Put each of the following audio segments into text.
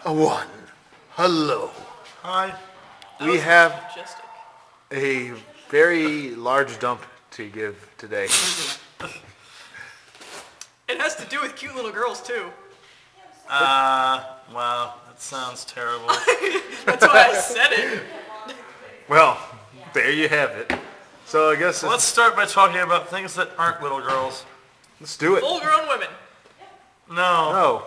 One. Hello. Hi. We have Majestic. a very large dump to give today. It has to do with cute little girls too. Wow, that sounds terrible. That's why I said it. Well, there you have it. So I guess Let's start by talking about things that aren't little girls. let's do it. Full-grown women. No, No,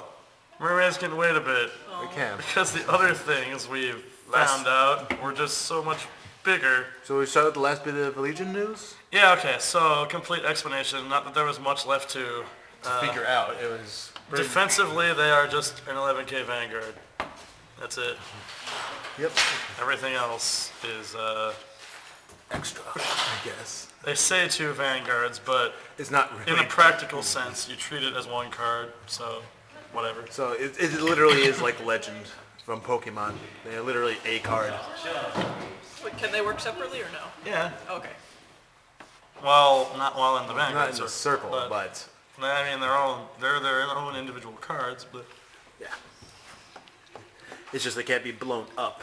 mermaids can wait a bit. we can. Because the other things we've found out were just so much bigger. So we start with the last bit of Legion news. Yeah, okay, so complete explanation. Not that there was much left to. Figure out it was Defensively, they are just an 11k Vanguard. That's it. Yep. Everything else is, Extra, I guess. they say 2 Vanguards, but It's not really. in a practical sense, you treat it as 1 card, so whatever. So it literally is like Legend from Pokemon. They're literally a card. Wait, can they work separately or no? Yeah. Okay. Well, not while in the Vanguard Not in the circle, but I mean, they're their own individual cards, but yeah. It's just they can't be blown up.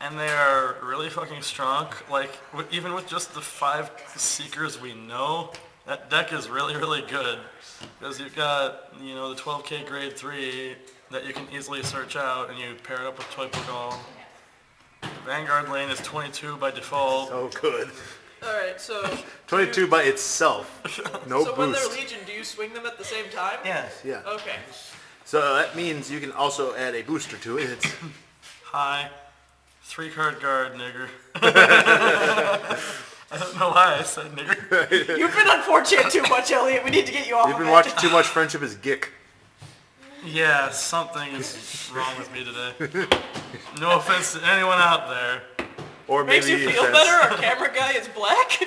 and they are really fucking strong. Like even with just the 5 Seekers we know, that deck is really really good because you've got the 12k grade 3 that you can easily search out, and you pair it up with Toy Pokemon. Vanguard lane is 22 by default. Oh, good. Alright, so... 22 by itself. No So when they're boost. Legion, do you swing them at the same time? Yeah. Yeah. Okay. So that means you can also add a booster to it. It's Hi. 3-card guard, nigger. I don't know why I said nigger. You've been on 4chan too much, Elliot. We need to get you off You've of been it. watching too much Friendship is Gick. Yeah, something is wrong with me today. No offense to anyone out there. Or Makes maybe you feel offense. better? Our camera guy is black?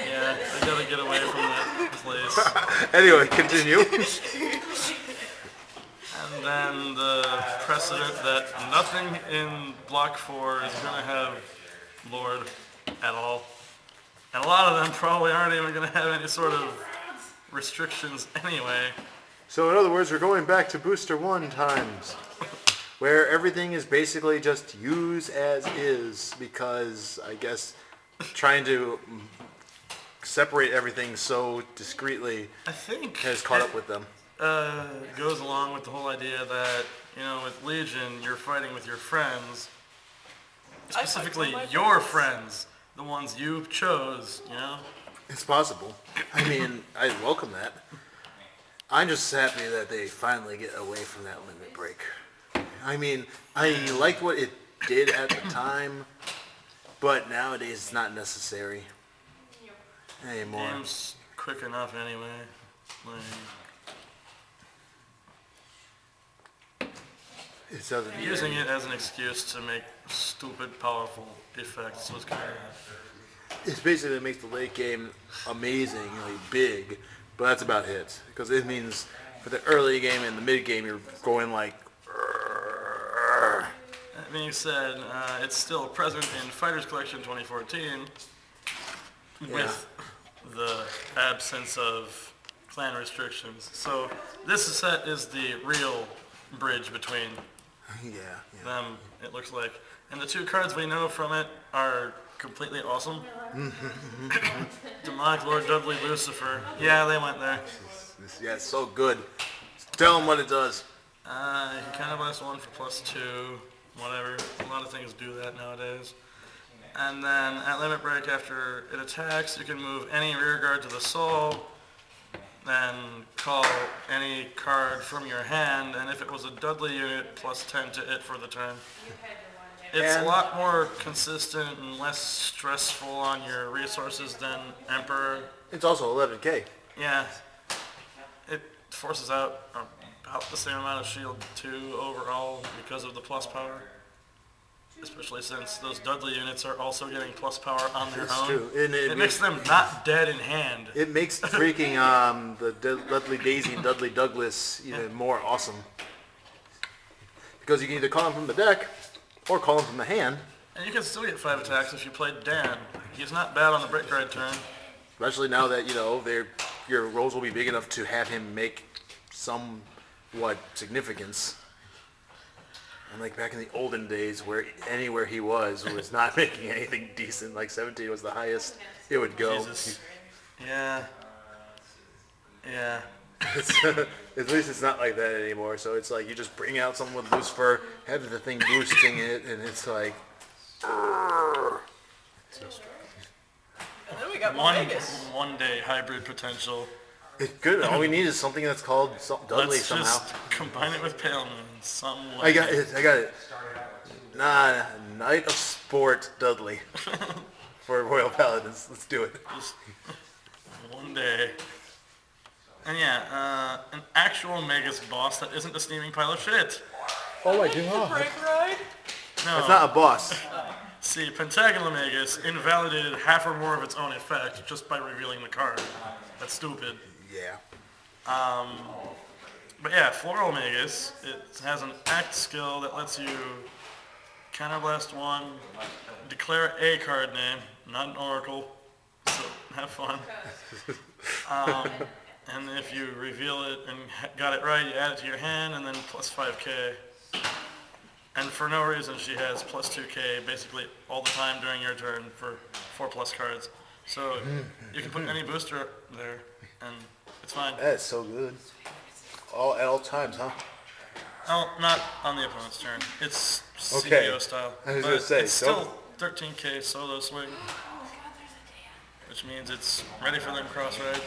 Yeah, I gotta get away from that place. Anyway, continue. And then the precedent that nothing in Block 4 is gonna have Lord at all. And a lot of them probably aren't even gonna have any sort of restrictions anyway. So in other words, we're going back to Booster 1 times, where everything is basically just use as is, because I guess trying to separate everything so discreetly I think has caught up with them. goes along with the whole idea that, with Legion, you're fighting with your friends. I fight Specifically, with my your friends. The ones you chose, It's possible. I mean, I welcome that. I'm just happy that they finally get away from that limit break. I mean, I liked what it did at the time, but nowadays it's not necessary anymore. Game's quick enough anyway. It doesn't need Using it as an excuse to make stupid, powerful effects was kind of... It's basically makes the late game amazingly big, but that's about it. Because it means for the early game and the mid game, you're going like. That being said, it's still present in Fighters Collection 2014 with the absence of clan restrictions. So this set is the real bridge between them, it looks like. And the 2 cards we know from it are completely awesome. Demonic Lord Dudley Lucifer. Yeah, they went there. Yeah, it's so good. Tell them what it does. You can kind of last 1 for +2, whatever. A lot of things do that nowadays. And then at limit break, after it attacks, you can move any rear guard to the soul, then call any card from your hand, and if it was a Dudley unit, +10 to it for the turn. It's a lot more consistent and less stressful on your resources than Emperor. It's also 11k. Yeah, it forces out about the same amount of shield too overall because of the plus power. Especially since those Dudley units are also getting plus power on their That's own. true. And It makes them not dead in hand. It makes freaking the Dudley Daisy and Dudley Douglas even more awesome. Because you can either call them from the deck, or call them from the hand. And you can still get 5 attacks if you played Dan. He's not bad on the break ride turn. Especially now that, they're your rolls will be big enough to have him make somewhat significance. And like back in the olden days, where anywhere he was not making anything decent. Like 17 was the highest it would go. Jesus. Yeah. Yeah. At least it's not like that anymore. So it's like you just bring out someone with loose fur, have the thing boosting it, and it's like. And then we got Vegas. One day hybrid potential. It's good. All we need is something that's called Dudley Let's somehow. just combine it with Pale Moon some way. I got it. Nah, Knight of Sport Dudley for Royal Paladins. Let's do it. Just one day. And yeah, an actual Magus boss that isn't a steaming pile of shit. Oh, I do The not. brake ride? No. It's not a boss. See, Pentagonal Magus invalidated half or more of its own effect just by revealing the card. That's stupid. Yeah. But yeah, Floral Magus, it has an act skill that lets you counterblast one, declare a card name, not an oracle, so have fun. And if you reveal it and got it right, you add it to your hand, and then plus 5k. And for no reason, she has plus 2k basically all the time during your turn for 4+ cards. So you can put any booster there, and it's fine. That's so good. At all times, huh? Oh, not on the opponent's turn. It's Okay. CBO style. I was But gonna say, it's so- still 13k solo swing, which means it's ready for them cross rides,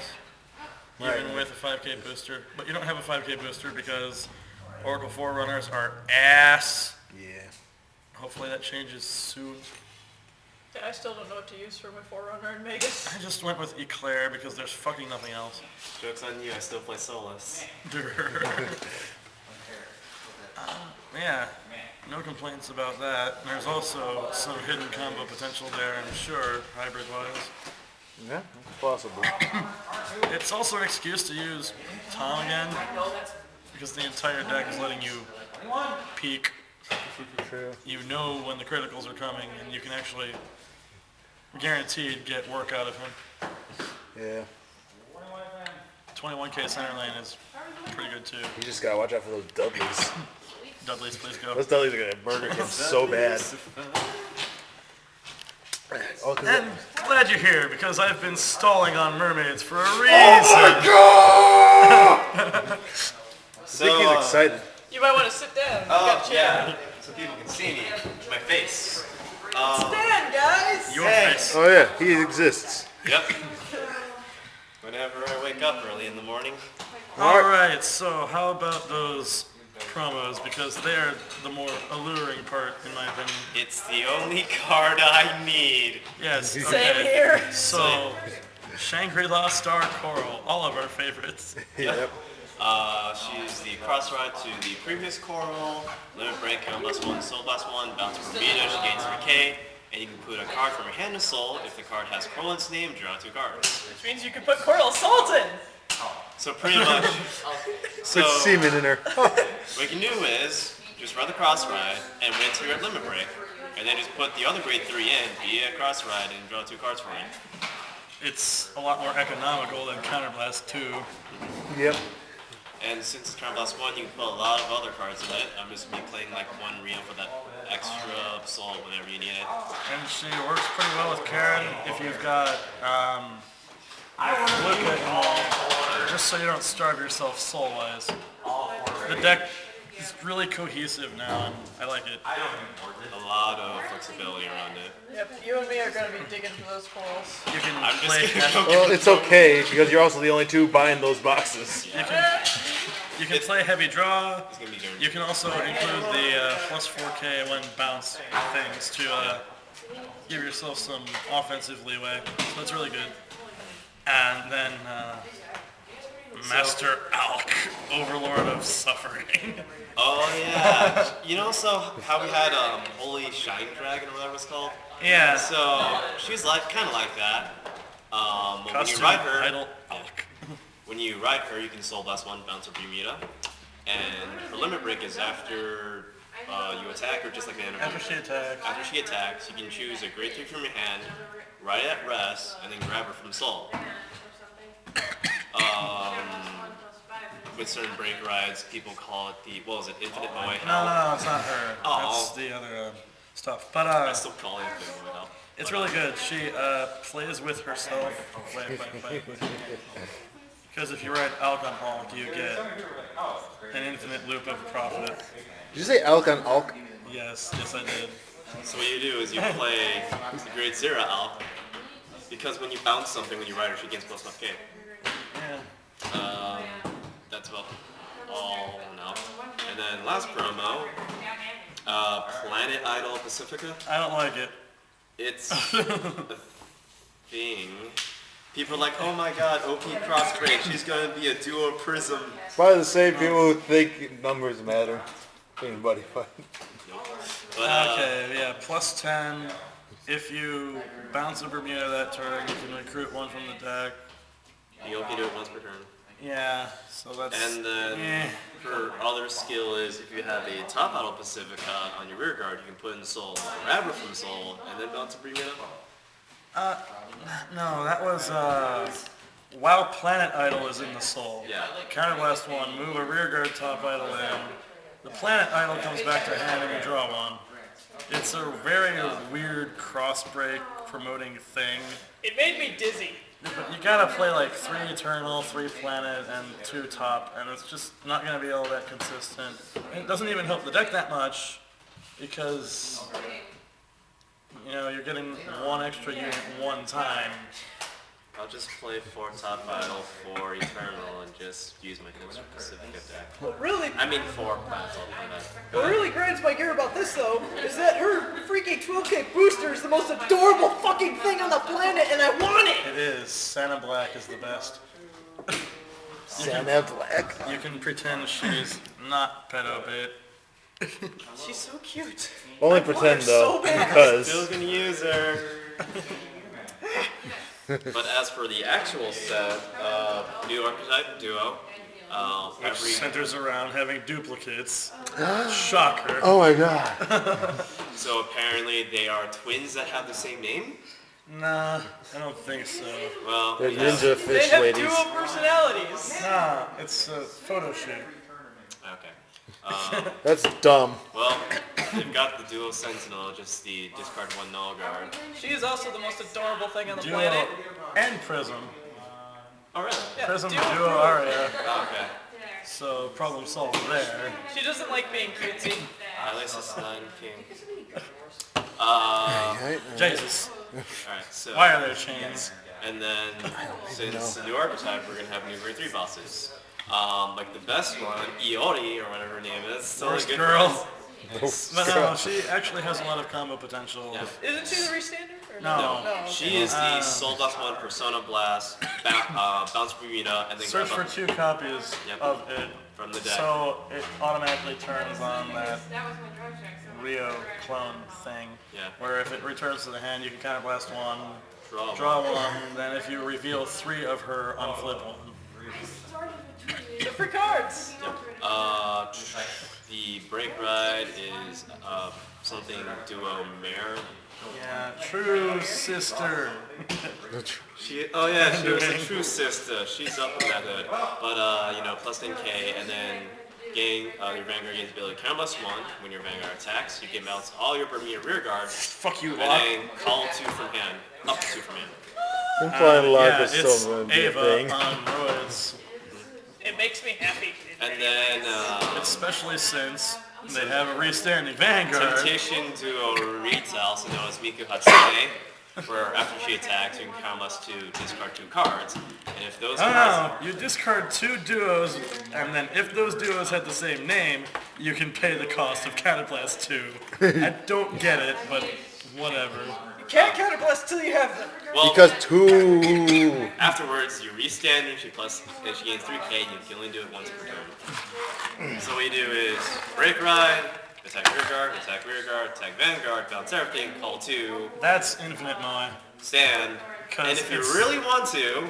even Right. with a 5k booster. But you don't have a 5k booster because Oracle Forerunners are ass. Yeah. Hopefully that changes soon. Yeah, I still don't know what to use for my Forerunner in Vegas. I just went with Eclair because there's fucking nothing else. Joke's on you, I still play Solus. Yeah, no complaints about that. There's also some hidden combo potential there, I'm sure, hybrid-wise. Yeah, it's possible. It's also an excuse to use Tom again, because the entire deck is letting you peek. True. You know when the criticals are coming, and you can actually guaranteed get work out of him. Yeah. 21k center lane is pretty good too. You just gotta watch out for those Dudleys. Dudleys, please go. Those Dudleys are gonna murder him so bad. Oh, 'cause And glad you're here, because I've been stalling on mermaids for a reason. I So, think he's excited. You might want to sit down. I've got a chair. yeah, so people can see me, my face. Stand, guys! Your Hey. face. Oh yeah, he exists. Yep. Whenever I wake up early in the morning. Alright, so how about those promos, because they're the more alluring part, in my opinion. It's the only card I need. Yes, okay. Same here. So, Shangri-La Star Coral, all of our favorites. Yep. She's the cross ride to the previous Coral, limit break, count +1, soul +1, bounce per Bermuda, she gains 3k, and you can put a card from your hand to soul. If the card has Coral in its name, draw 2 cards. Which means you can put Coral Sultan. So pretty much, With semen in her. what you can do is just run the cross ride and wait until you're at limit break, and then just put the other grade 3 in via cross ride and draw 2 cards for it. It's a lot more economical than Counterblast 2. Yep. And since it's Crown Blast 1, you can put a lot of other cards in it. I'm just going to be playing like 1 Rio for that extra soul whenever you need it. And she works pretty well with Karen if you've got, look at, just so you don't starve yourself soul-wise. The deck is really cohesive now, and I like it. A lot of flexibility around it. Yep, you and me are going to be digging for those corals. You can I'm just play going to go Well, it's okay because you're also the only two buying those boxes. you can play heavy draw. It's going to be You can also include the plus 4k when bounce things to give yourself some offensive leeway. So that's really good. And then Master Alk, Overlord of Suffering. Oh, yeah. You know, so how we had Holy Shine Dragon or whatever it's called? Yeah. So she's like kind of like that. But when you Costume ride her, title Alk. when you ride her, you can soul blast 1, bounce her Bermuda. And her limit break is after you attack her, just like the enemy. After she attacks. After she attacks, you can choose a grade 3 from your hand, ride it at rest, and then grab her from soul. with certain break rides, people call it the, what was it, Infinite Moe No, Hell? no, it's not her. Oh. That's the other stuff. But I still call it Infinite Moe Hell. it's really good. She plays with herself. Play. Because if you ride Alcon Hulk, you get an infinite loop of profit. Did you say elk on elk? Yes, I did. So what you do is you play the Grade Zero Alp, because when you bounce something when you ride it, she gains plus 5k. Yeah. That's about all now. And then last promo, Planet Idol Pacifica. I don't like it. It's a thing. People are like, oh my god, OP cross break, she's gonna be a duo prism. Probably the same people who think numbers matter. Anybody fight. But, Okay, yeah, plus 10. If you bounce a Bermuda that turn, you can recruit one from the deck. you OP do it once per turn. Yeah, so that's... And then her other skill is if you have a top idol Pacifica on your rear guard, you can put in Soul, grab her from Soul, and then bounce a Bermuda. No, that was, while Planet Idol is in the soul. Yeah. Counterblast 1, move a rear guard top idol in. The Planet Idol comes back to hand and you draw one. It's a very weird cross-break promoting thing. It made me dizzy. But you gotta play like 3 Eternal, 3 Planet, and 2 Top, and it's just not gonna be all that consistent. And it doesn't even help the deck that much, because, you know, you're getting one extra unit one time. I'll just play 4 top idol, 4 Eternal, and just use my Mr. Pacifica deck. What really, I mean 4 planets, I'll play that. what really grinds my gear about this though, is that her freaking 12K booster is the most adorable fucking thing on the planet, and I want it! It is. Santa Black is the best. Santa Black. You can pretend she's not pedo bait. She's so cute. Only want her pretend though, so bad. because Still gonna use her. But as for the actual set, new archetype duo. Which centers around having duplicates. Shocker. oh my god. So apparently they are twins that have the same name. Nah, I don't think so. Well, They're we have- ninja They fish have ladies. dual personalities. Nah, it's a photo shoot. Okay. That's dumb. Well, they've got the duo Sentinel, just the discard 1 null guard. She is also the most adorable thing on the Duo planet. and Prism. Oh really? Yeah, Prism duo Duo proof. Aria. Oh, okay. So problem solved there. She doesn't like being cutesy. Alice's 9 king. Jesus. Alright, so. Why are there chains? And then, since the new archetype, we're gonna have new grade 3 bosses. Like the best one, Iori, or whatever her name is. Still a Worst good girl. one. But no, she actually has a lot of combo potential. Yeah. Isn't she the restander? Or No. No. She is the Soul Blast 1 Persona Blast, bounce Bermuda, and then Search for grab 2 copies Yep. of it. from the deck. So it automatically turns on that Rio clone thing. Yeah. Where if it returns to the hand, you can counterblast 1, Draw draw 1, then if you reveal 3 of her, unflip 1. The free cards. The break ride is something duo mare. Yeah, true sister. She was a true sister. She's up in that hood. But you know, plus 10k, and then your Vanguard gains ability counterblast 1 when your Vanguard attacks. You can bounce all your Bermuda rear guards, Fuck you, and Locke. then call 2 from hand, up to 2 from hand. Implying luck Yeah, is it's still gonna be a Ava thing. on roids. It makes me happy. And then Especially since they have a restanding Vanguard. Temptation Duo Rita, also known as Miku Hatsune, where after she attacks, you can counterblast 2, discard 2 cards, and if those cards, You discard 2 duos, and then if those duos had the same name, you can pay the cost of Counterblast 2. I don't get it, but whatever. You can't counterblast till you have them. well, Because 2. afterwards you restand and she gains 3k, and you can only do it once per turn. So what you do is break ride, attack rear guard, attack Vanguard, bounce everything, call 2, That's infinite Moe. stand, 'Cause and if you it's- really want to,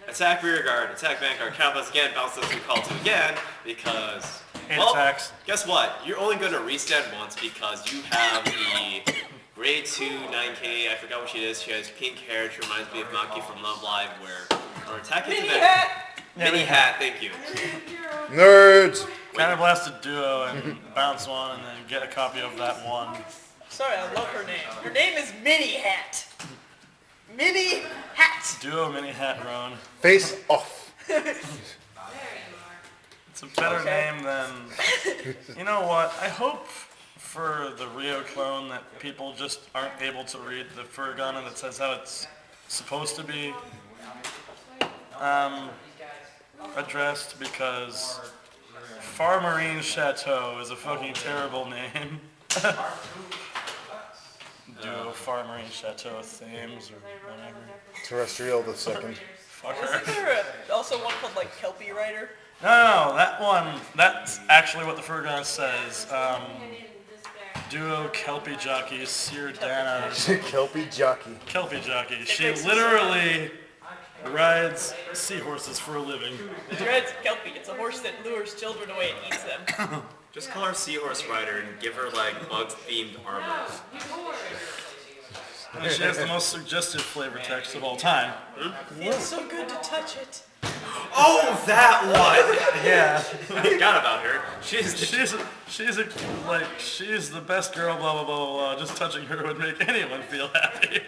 attack rear guard, attack Vanguard, counterblast again, bounce those 2, call 2 again, because, 8 well, attacks. guess what? You're only going to restand once because you have the grade 2 9k, I forgot what she is, she has pink hair, she reminds me of Maki from Love Live, where her attack is Mini hat. Mini hat, thank you. Nerds. Counterblasted Duo and bounce one, and then get a copy of that one. Sorry, I love her name. Her name is Mini Hat. Mini Hat. Duo mini hat Roan. Face off. It's a better name than... You know what? I hope for the Rio clone that people just aren't able to read the furigana that says how it's supposed to be addressed, because Farmarine Chateau is a fucking terrible name. Duo Farmarine Chateau Thames or whatever. Terrestrial the second. Fucker. Isn't there also one called like Kelpie Rider? No, that one, that's actually what the furigana says. Duo Kelpie Jockey Sir Dana. Kelpie jockey. Kelpie Jockey. She literally rides seahorses for a living. She rides Kelpie. It's a horse that lures children away and eats them. Just call her Seahorse Rider and give her like bug-themed armor. And she has the most suggestive flavor text of all time. Feels so good to touch it. Oh, that one! Yeah. I forgot about her. She's She's the best girl, blah, blah, blah, blah, blah. Just touching her would make anyone feel happy.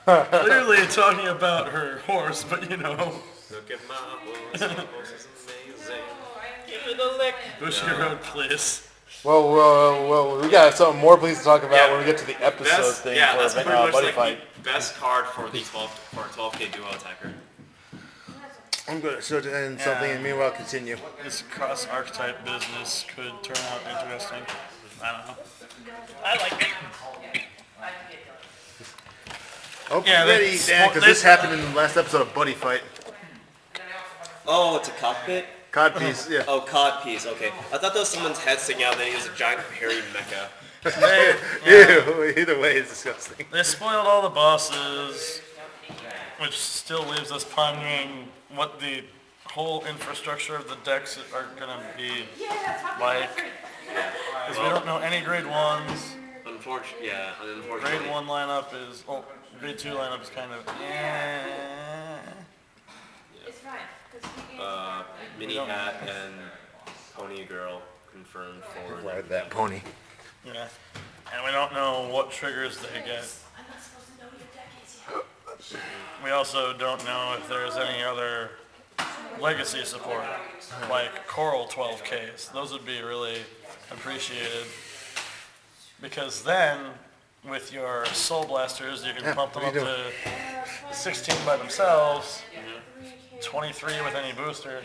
Clearly talking about her horse, but you know. Look at my horse. My horse is amazing. Give it a lick. Bushy Road, please. Well, we got something more please to talk about when we get to the episode thing that's for pretty much Buddy like Fight. the best card for the 12K duo attacker. I'm going to show you in something and meanwhile continue. This cross-archetype business could turn out interesting. I don't know. I like it. Okay, Yeah, ready, Dan, because this happened in the last episode of Buddy Fight. Oh, it's a cockpit? Codpiece, yeah. Oh, cod piece, okay. I thought that was someone's head sticking out, then he was a giant hairy mecha. Ew, either way it's disgusting. They spoiled all the bosses, which still leaves us pondering what the whole infrastructure of the decks are going to be like. Because we don't know any grade 1s. Unfortunately. Grade 1 lineup is, grade 2 lineup is kind of, Mini Hat and Pony Girl confirmed for... Ride that pony. yeah. And we don't know what triggers they get. We also don't know if there's any other legacy support, like Coral 12Ks. Those would be really appreciated. Because then, with your Soul Blasters, you can pump them up to 16 by themselves, 23 with any booster.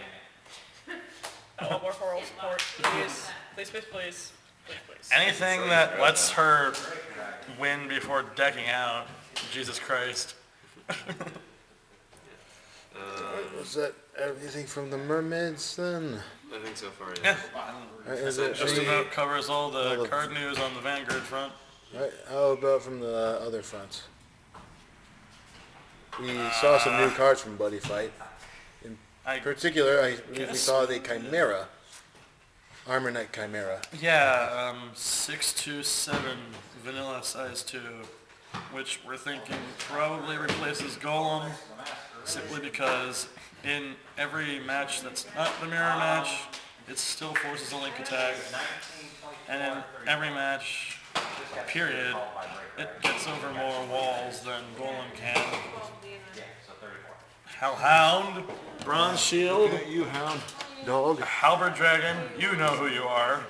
I want more coral support. Please. Please, please, please. Please, please. Anything that lets her win before decking out. Jesus Christ. Was that everything from the mermaids then? I think so far, Yeah. Is it Just about covers all the card news on the Vanguard front. right, how about from the other fronts? We saw some new cards from Buddy Fight. In particular, we saw the Chimera. Armor Knight Chimera. Yeah, 627 vanilla size 2, which we're thinking probably replaces Golem, simply because in every match that's not the mirror match, it still forces a link attack, and in every match, period, it gets over more walls than Golem can. Hellhound, Bronze Shield, You hound dog. Halberd Dragon, you know who you are.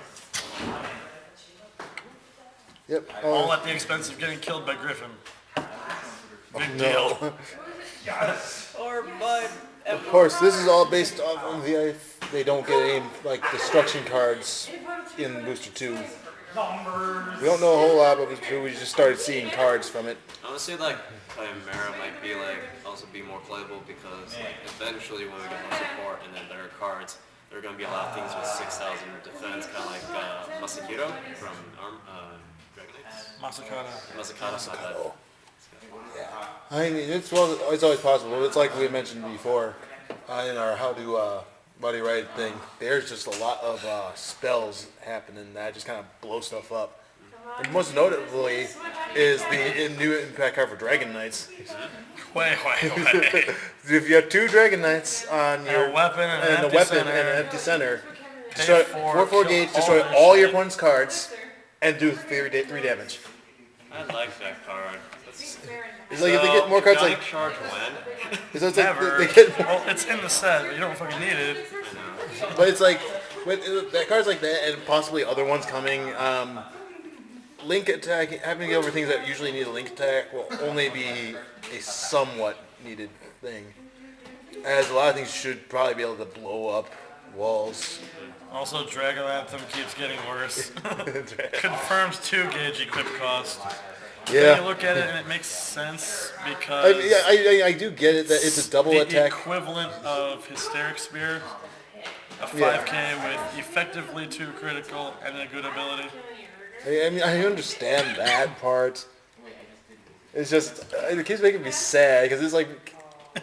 Yep. All at the expense of getting killed by Griffin. Big no. deal. Or Bud. Of course, this is all based off of they don't get any like destruction cards in Booster 2. We don't know a whole lot about Booster 2. We just started seeing cards from it. Honestly, like, Chimera might be, also be more playable because, eventually when we get more support and then better cards, there are going to be a lot of things with 6,000 defense, kind of like Masahiro from Dragon Knights. Masakata saw that. I mean, it's always possible. It's like we mentioned before in our How to Buddy Ride thing. There's just a lot of spells happening that just kind of blow stuff up. And most notably is the new impact card for Dragon Knights. Way. If you have 2 Dragon Knights on your a weapon and an and empty a weapon center, and an empty center, pay destroy for, 4 kill gauge, all destroy their all your shit. opponent's cards, and do 3 damage. I like that card. That's, It's like if they get more cards like charge when? it's like Never. they get more, Well, it's in the set, but you don't fucking need it. but it's like with that cards like that and possibly other ones coming. Link attack, having to get over things that usually need a link attack will only be a somewhat needed thing. As a lot of things should probably be able to blow up walls. Also, Dragon Anthem keeps getting worse. Confirmed 2 gauge equip cost. Yeah. Then you look at it and it makes sense because I do get it that it's a double the attack. equivalent of Hysteric Spear, a 5k with effectively 2 critical and a good ability. I mean, I understand that part. It's just, it keeps making me sad because it's like,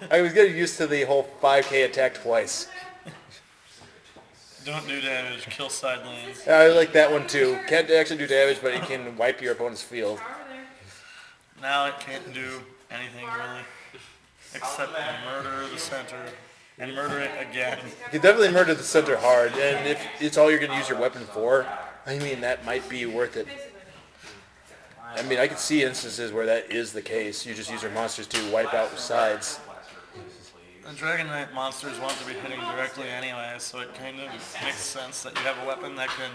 I was getting used to the whole 5k attack twice. Don't do damage, kill side lanes. Yeah, I like that one too. Can't actually do damage, but it can wipe your opponent's field. Now it can't do anything really, except murder the center and murder it again. You can definitely murder the center hard, and if it's all you're going to use your weapon for, I mean, that might be worth it. I mean, I could see instances where that is the case. You just use your monsters to wipe out the sides. The Dragon Knight monsters want to be hitting directly anyway, so it kind of makes sense that you have a weapon that can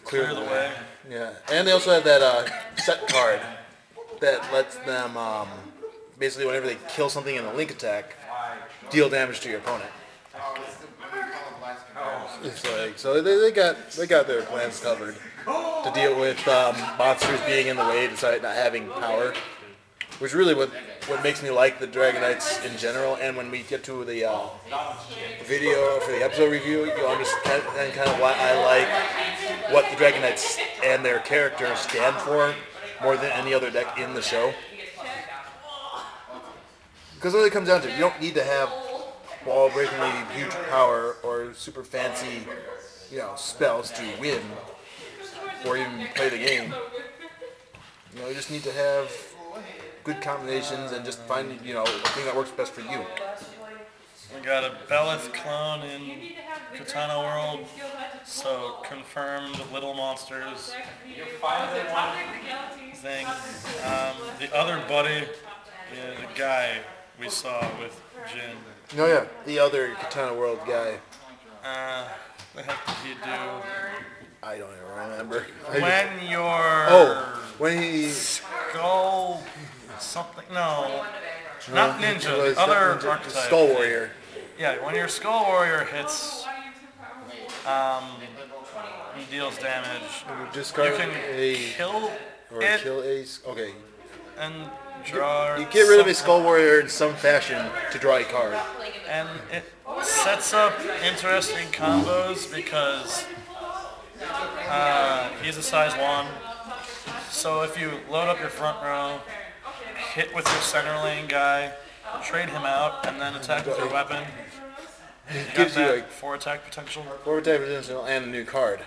clear the way. Yeah, and they also have that set card that lets them, basically whenever they kill something in a link attack, deal damage to your opponent. It's like, so they got their plans covered to deal with monsters being in the way, despite not having power, which is really what makes me like the Dragon Knights in general. And when we get to the video for the episode review, you'll understand kind of why I like what the Dragon Knights and their characters stand for more than any other deck in the show. Because what it comes down to, you don't need to have wall-breakingly huge power or super fancy, spells to win or even play the game. You just need to have good combinations and just find, a thing that works best for you. We got a Belith clone in Katana World, so confirmed little monsters thing. The other buddy, the guy we saw with Jin. Oh yeah, the other Katana World guy. The heck did he do? I don't even remember. When your when he skull something not ninja, it was the other ninja, archetype. Skull Warrior. Yeah, when your Skull Warrior hits, he deals damage. Discard You can kill or it kill a. Okay. and draw. You get rid of a Skull Warrior in some fashion to draw a card. And it sets up interesting combos because he's a size 1. So if you load up your front row, hit with your center lane guy, trade him out, and then attack with your weapon, you gives got you that 4 attack potential. 4 attack potential and a new card.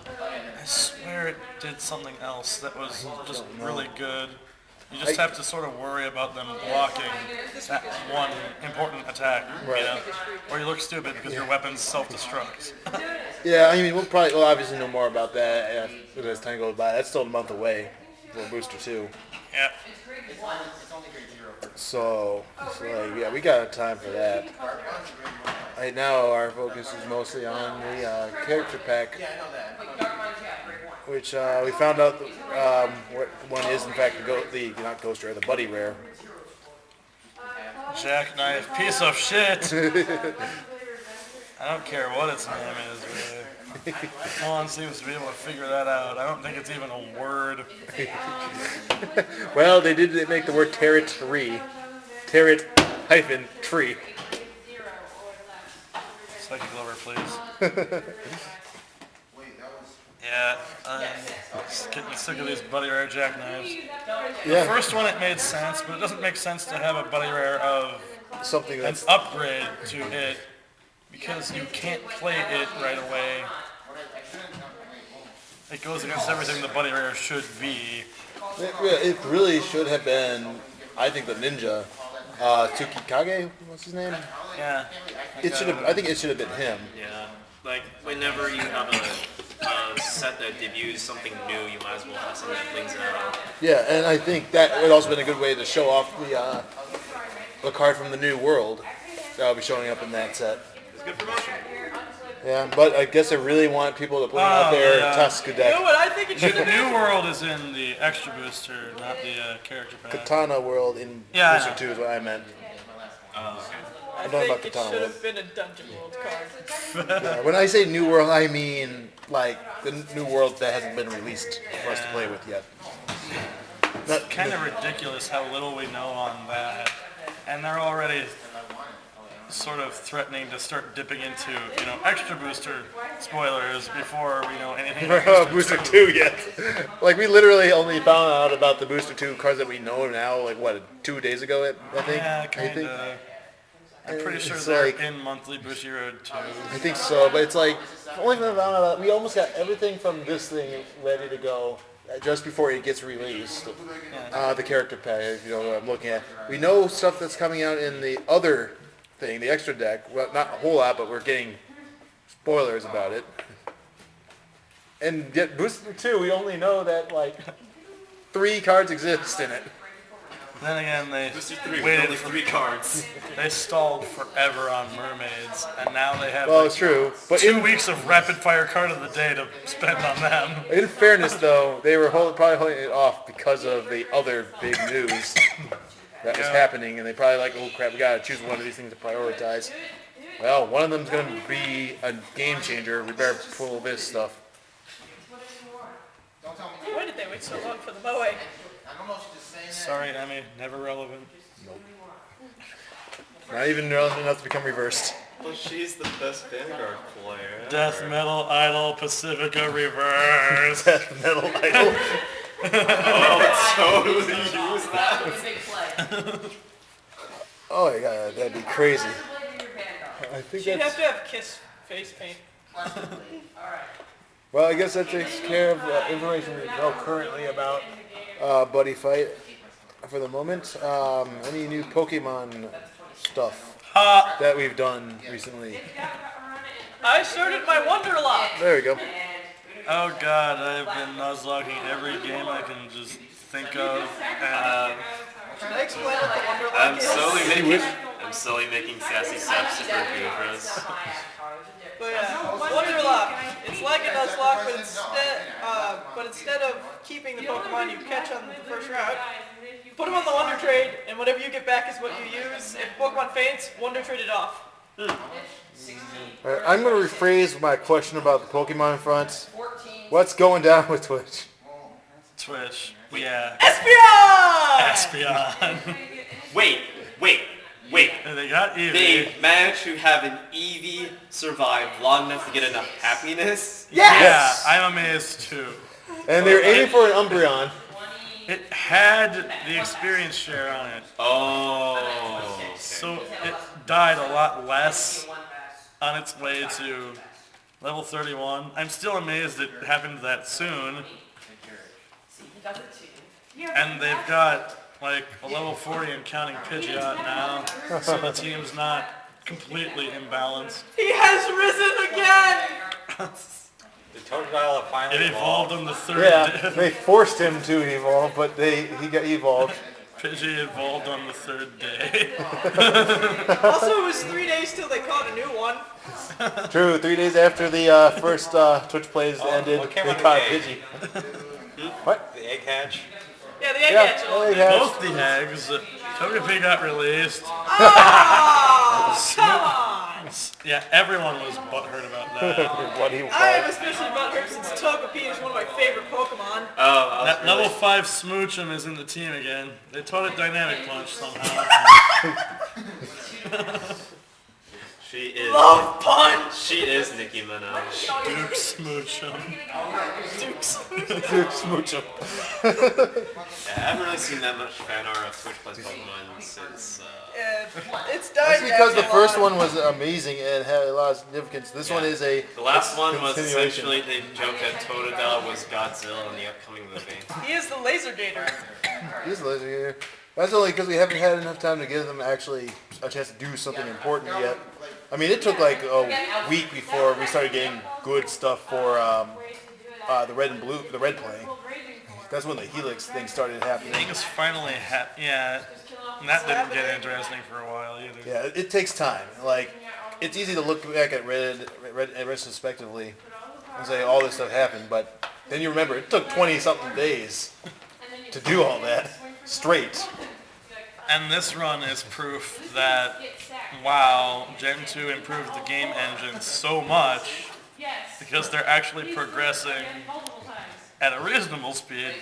I swear it did something else that was just really good. You just have to sort of worry about them blocking that one important attack, or you look stupid because your weapons self-destruct. Yeah, I mean, we'll obviously know more about that as time goes by. That's still a month away for Booster 2. Yeah. So yeah, we got time for that. Right now, our focus is mostly on the character pack, which we found out what one is, in fact, not Ghost Rare, the Buddy Rare. Jackknife, piece of shit! I don't care what its name is, really. No one seems to be able to figure that out. I don't think it's even a word. Well, they did make the word Territ-tree. Territ-tree. Psychic Lover, please. Yeah, I'm just getting sick of these Buddy Rare Jackknives. Yeah. The first one, it made sense, but it doesn't make sense to have a Buddy Rare of Something an that's upgrade to it because you can't play it right away. it goes against everything the Buddy Rare should be. It really should have been, I think, the ninja. Tsukikage, what's his name? Yeah. It should have. I think it should have been him. Yeah, like whenever you have a set that debuts something new, you might as well have something that brings it out. Yeah, and I think that would also been a good way to show off the card from the New World that will be showing up in that set. It's good promotion. Yeah, but I guess I really want people to bring out their Tusk You deck. know what I think it should The have been? New World is in the extra booster, not the character pack. Katana World in Yeah, I Booster know. 2 is what I meant. I I'm talking about think it Katana should World. have been a Dungeon World card. Yeah, when I say New World, I mean like the New World that hasn't been released for us to play with yet. Not, Kind of ridiculous how little we know on that, and they're already sort of threatening to start dipping into, extra booster spoilers before we know anything about Booster 2 yet. Like, we literally only found out about the Booster 2 cards that we know now, like, what, 2 days ago, I think? Yeah, I kind think. of. I'm pretty sure It's they're like- in monthly Bushiroad too. I think so, but it's like, only found out, we almost got everything from this thing ready to go just before it gets released. The character pack, if you know what I'm looking at. We know stuff that's coming out in the other thing, the extra deck. Well, not a whole lot, but we're getting spoilers about it. And yet, Booster 2, we only know that, like, 3 cards exist in it. Then again, they Booster 3 with waited only for, 3 cards. they stalled forever on mermaids, and now they have Well, like it's true. But 2 weeks of rapid fire card of the day to spend on them. in fairness, though, they were probably holding it off because of the other big news that was happening, and they probably like, oh crap, we gotta choose one of these things to prioritize. Well, one of them's gonna be a game changer. We better pull this stuff. Why did they wait so long for the Moe? Sorry, Emmy, never relevant. Not even relevant enough to become reversed. Well, she's the best Vanguard player. Death Metal Idol Pacifica Reverse. Death Metal Idol. Oh, totally use that. Oh my god, that'd be crazy. I think She'd that's... have to have Kiss face paint. Well, I guess that takes care of the information we know currently about Buddy Fight for the moment. Any new Pokemon stuff that we've done recently? I started my Wonderlock. There we go. Oh god, I've been nuzlocking every game I can just think of, and Can I explain what the Wonderlock is? I'm slowly making Sassy Sap super good for us. But yeah, Wonderlock. It's like a Nuzlocke, but instead of keeping the Pokemon you catch on the first route, put them on the Wonder Trade, and whatever you get back is what you use. If Pokemon faints, Wonder Trade it off. Alright, I'm going to rephrase my question about the Pokemon front. What's going down with Twitch? Twitch, yeah, Espeon! Espeon. Wait. And they got Eevee. They managed to have an Eevee survive long enough to get enough happiness. Yes! Yeah, I'm amazed too. And they're aiming for an Umbreon. It had the experience share on it, Oh. Okay. so it died a lot less on its way to level 31. I'm still amazed it happened that soon. And they've got like a level 40 and counting Pidgeot now, so the team's not completely imbalanced. He has risen again! The Totodile finally It evolved on the third Yeah, day. they forced him to evolve, but he got evolved. Pidgey evolved on the third day. Also, it was 3 days till they caught a new one. True, 3 days after the first Twitch plays ended, what came they on the caught day? Pidgey. What? The egg hatch. Yeah, the egg Yeah, hatch. egg hatch. Both the eggs. Togepi got released. Oh, come on! Yeah, everyone was butthurt about that. What he I am evolved. especially butthurt since Togepi is one of my favorite Pokemon. Oh, That level 5 Smoochum is in the team again. They taught it Dynamic Punch somehow. she is. Love Punch! She is Nicki Minaj. Duke Smoochum. Dude, smooch 'em. Yeah, I haven't really seen that much fan art of Twitch Plays Pokemon since. It's died That's because down the a first lot. one was amazing and had a lot of significance. This one is a The last one was continuation. essentially they joked that Totodile was Godzilla in the upcoming movie. He is the laser gator. He's laser here. That's only because we haven't had enough time to give them actually a chance to do something important yet. I mean, it took like a week before we started getting good stuff for the red and blue, the red play. That's when the Helix thing started happening. Things finally yeah, that didn't get interesting for a while either. Yeah, it takes time. Like, it's easy to look back at retrospectively and say all this stuff happened, but then you remember it took 20-something days to do all that straight. And this run is proof that, wow, Gen 2 improved the game engine so much because they're actually progressing at a reasonable speed.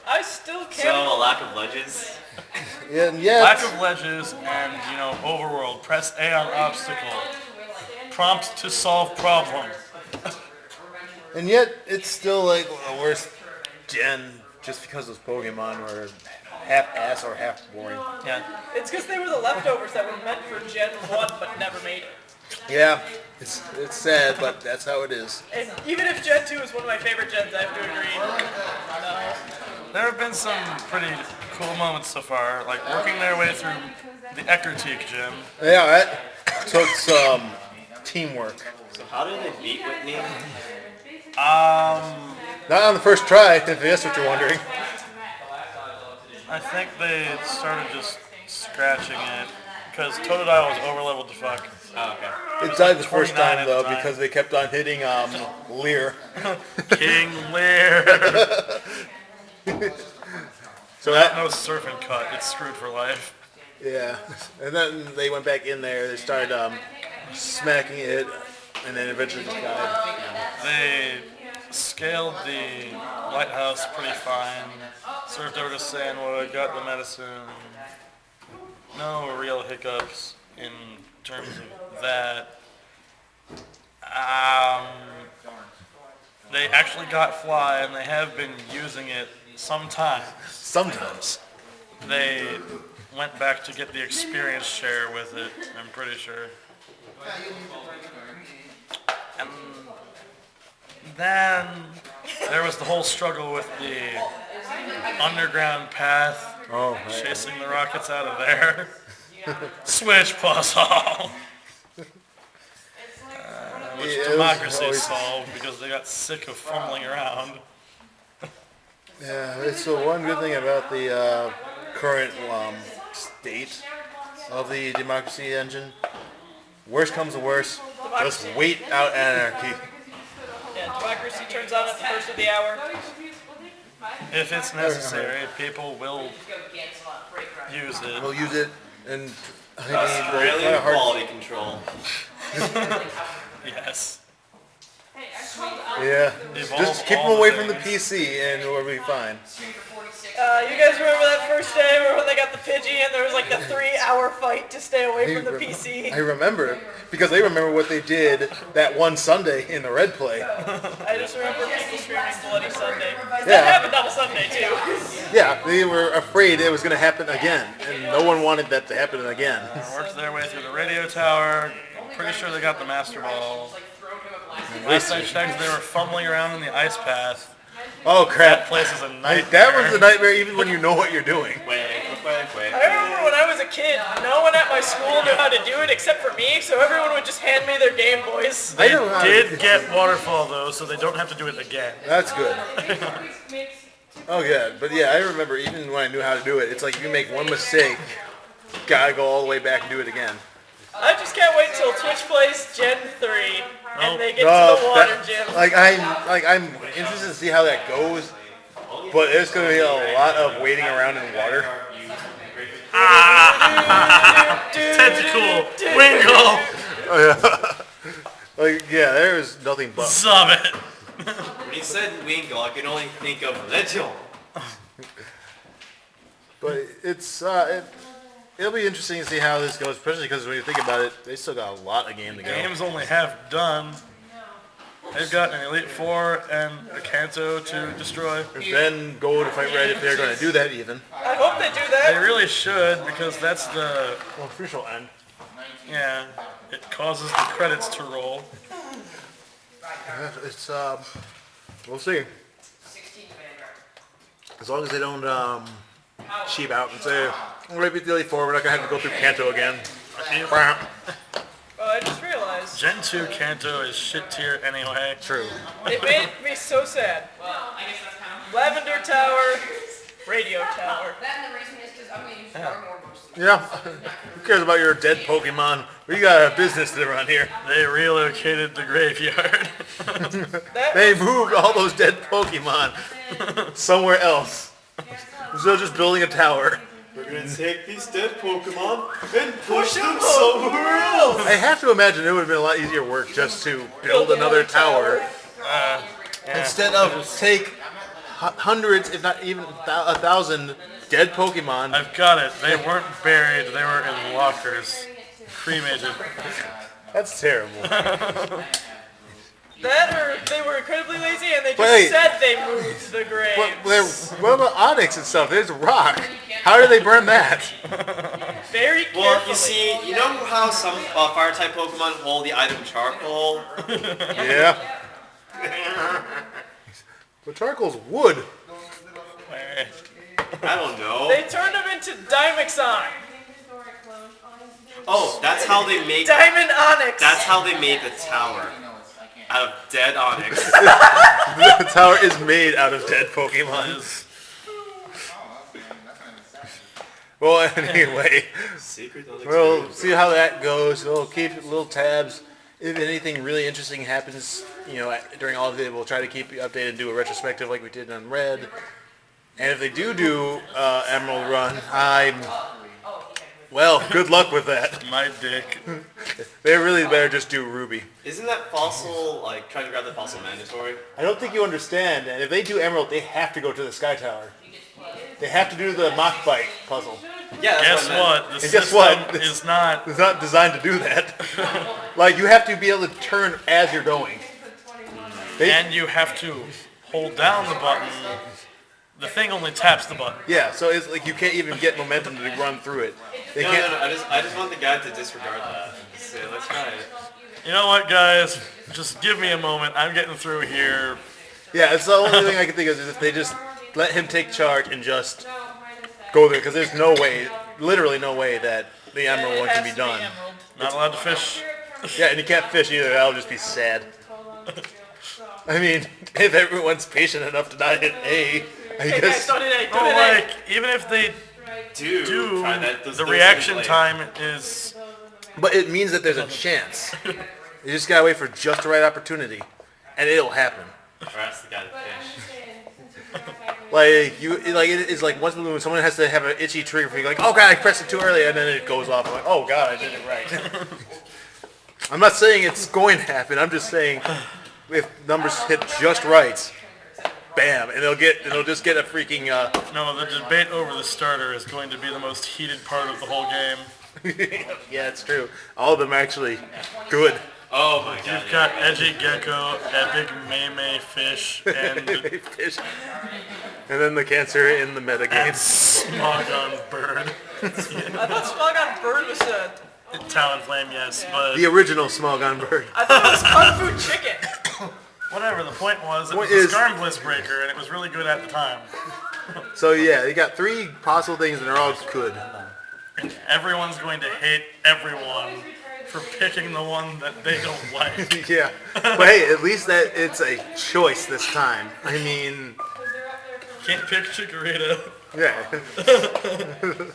I still So can't. a lack of ledges. And yet, Lack of ledges and, overworld. Press A on obstacle. Prompt to solve problem. it's still like the worst gen just because those Pokemon were half-ass or half boring. Yeah. It's because they were the leftovers that were meant for Gen 1 but never made it. Yeah, it's sad, but that's how it is. And even if Gen 2 is one of my favorite gens, I have to agree. No. There have been some pretty cool moments so far, like working their way through the Eckertique gym. Yeah, that took some teamwork. So how did they beat Whitney? Not on the first try, if that's what you're wondering. I think they started just scratching it, because Totodile was overleveled to fuck. Oh, okay. It died the first 29 time, at the though, time. because they kept on hitting Lear. King Lear! So that, No surf and cut, it's screwed for life. yeah. And then they went back in there, they started smacking it, and then eventually just died. They scaled the lighthouse pretty fine, surfed over to Sandwood, got the medicine. No real hiccups in terms of that. They actually got Fly, and they have been using it sometimes. Sometimes. They went back to get the experience share with it, I'm pretty sure. And then there was the whole struggle with the underground path, Oh, right. chasing the rockets out of there. Switch puzzle! Which Yeah, it was democracy always- solved because they got sick of fumbling around. Yeah, it's the one good thing about the current state of the democracy engine. Worst comes to worst, just wait out anarchy. Yeah, democracy turns on at the first of the hour. If it's necessary, people will use it. We'll use it, and I mean, Really kind of hard. quality control. Yes. Yeah, Evolve just keep all them the away from the things. PC, and we'll be fine. You guys remember that first day where when they got the Pidgey and there was like a 3-hour fight to stay away from the PC? I remember because they remember what they did that one Sunday in the Red Play. I just remember people screaming Bloody Sunday. Yeah. That happened on a Sunday too. Yeah, they were afraid it was going to happen again, and no one wanted that to happen again. Worked their way through the radio tower. Pretty sure they got the Master Ball. Last I checked, they were fumbling around in the ice path. Oh That crap! place is a nightmare. That was the nightmare, even when you know what you're doing. Wait. I remember when I was a kid, no one at my school knew how to do it except for me, so everyone would just hand me their Game Boys. I They know how to- did get waterfall though, so they don't have to do it again. That's good. Oh yeah, but yeah, I remember even when I knew how to do it, it's like if you make one mistake, gotta go all the way back and do it again. I just can't wait till Twitch plays Gen 3 and they get No, to the water that- gym. I'm interested to see how that goes, but there's gonna be a lot of waiting around in water. Tentacle, Wingle, Like yeah, there's nothing but. Summit. When you said Wingle, I can only think of Legend. But it's it'll be interesting to see how this goes, especially because when you think about it, they still got a lot of game to go. Game's only half done. They've got an Elite Four and a Kanto to destroy. Then go to fight Red if they're going to do that even. I hope they do They that. really should, because that's the, Well, official end. yeah, it causes the credits to roll. It's, we'll see. As long as they don't cheap out and say, we're right with the Elite Four, we're not going to have to go through Kanto again. I just realized. Gen 2 Kanto is shit tier anyway. True. It made me so sad. Lavender Tower, Radio Tower. That and the reason is because I'm going to use far more boosts. Yeah. Who cares about your dead Pokemon? We got a business to run here. They relocated the graveyard. They moved all those dead Pokemon somewhere else. Instead of just building a tower. We're gonna take these dead Pokemon and push them somewhere else. I have to imagine it would have been a lot easier work just to build another tower. Instead of take hundreds, if not even 1,000 dead Pokemon. I've got it. They weren't buried. They were in lockers. Cremated. That's terrible. That or they were incredibly lazy and they just Wait. said they moved the graves. What about Onyx and stuff? There's rock. How do they burn that? Very carefully. Well, you see, you know how some fire type Pokemon hold the item charcoal? Yeah. But charcoal's wood. I don't know. They turned them into Dimexon. Oh, that's how they make. Diamond Onyx. That's how they made the tower. Out of dead Onyx. The tower is made out of dead Pokemon. Well, anyway, Secret we'll see how that goes. We'll keep little tabs. If anything really interesting happens, during all of it, we'll try to keep you updated and do a retrospective like we did on Red. And if they do Emerald Run, well, good luck with that. My dick. They really better just do Ruby. Isn't that fossil, trying to grab the fossil mandatory? I don't think you understand. And if they do Emerald, they have to go to the Sky Tower. They have to do the mock bite puzzle. Yeah, Guess that's what I meant. what? The And guess system what? is not. It's not designed to do that. You have to be able to turn as you're going. And you have to hold down the button. The thing only taps the button. Yeah, so it's like you can't even get momentum to run through it. They No, can't. no, no. I just want the guy to disregard that. Just say, let's try it. You know what, guys? Just give me a moment. I'm getting through here. Yeah, it's the only thing I can think of is if they just let him take charge and just go there, because there's no way, literally no way that the Emerald one can be done. Not allowed to fish. Yeah, and you can't fish either. That'll just be sad. I mean, if everyone's patient enough to not hit A, I Hey guys, guess. don't hit A, No, don't hit even if they do, try that. Those the things reaction are time is. But it means that there's a chance. You just gotta wait for just the right opportunity, and it'll happen. Or ask the guy to fish. It's like once in a blue moon, someone has to have an itchy trigger for you, like, oh god, I pressed it too early, and then it goes off. I'm like, oh god, I did it right. I'm not saying it's going to happen. I'm just saying if numbers hit just right, bam, and they'll just get a freaking. No, the debate over the starter is going to be the most heated part of the whole game. Yeah, it's true. All of them are actually good. Oh my god. You've got Edgy Gecko, Epic Maymay Fish, and Fish. And then the cancer in the meta game. Smogon Bird. I thought Smogon Bird was Talonflame, yes, but The original Smogon Bird. I thought it was Kung Fu Chicken. whatever. The point was, it Point was is- a Skarm Bliss Breaker, and it was really good at the time. So yeah, you got 3 possible things, and they're all good. And everyone's going to hate everyone for picking the one that they don't like. Yeah, but hey, at least that it's a choice this time. I mean, Can't pick Chikorita. yeah.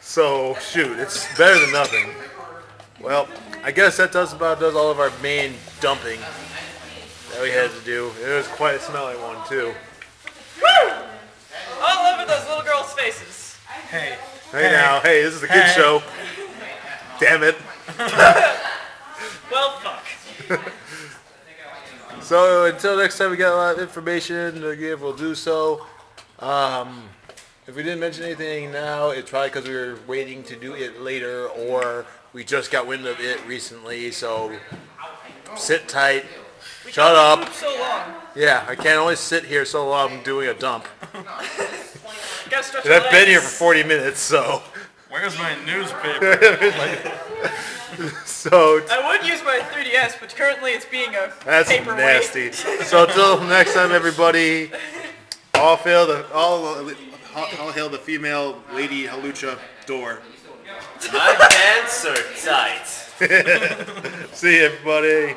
So shoot, it's better than nothing. Well, I guess that does all of our main dumping that we had to do. It was quite a smelly one too. Woo! All over those little girls' faces. Hey, Hey now, hey, this is a kid Hey. show. Damn it. Well, fuck. So until next time we got a lot of information to give, we'll do so. If If we didn't mention anything now, it's probably because we were waiting to do it later, or we just got wind of it recently. So sit tight. Shut up. Poop so long. Yeah, I can't only sit here so long I'm doing a dump. Gotta stretch And your I've been here for legs. 40 minutes, so Where's my newspaper? so I would use my 3DS, but currently it's being a that's paperweight. nasty. So till next time, everybody, all hail the female lady halucha door. My pants are tight. See you, everybody.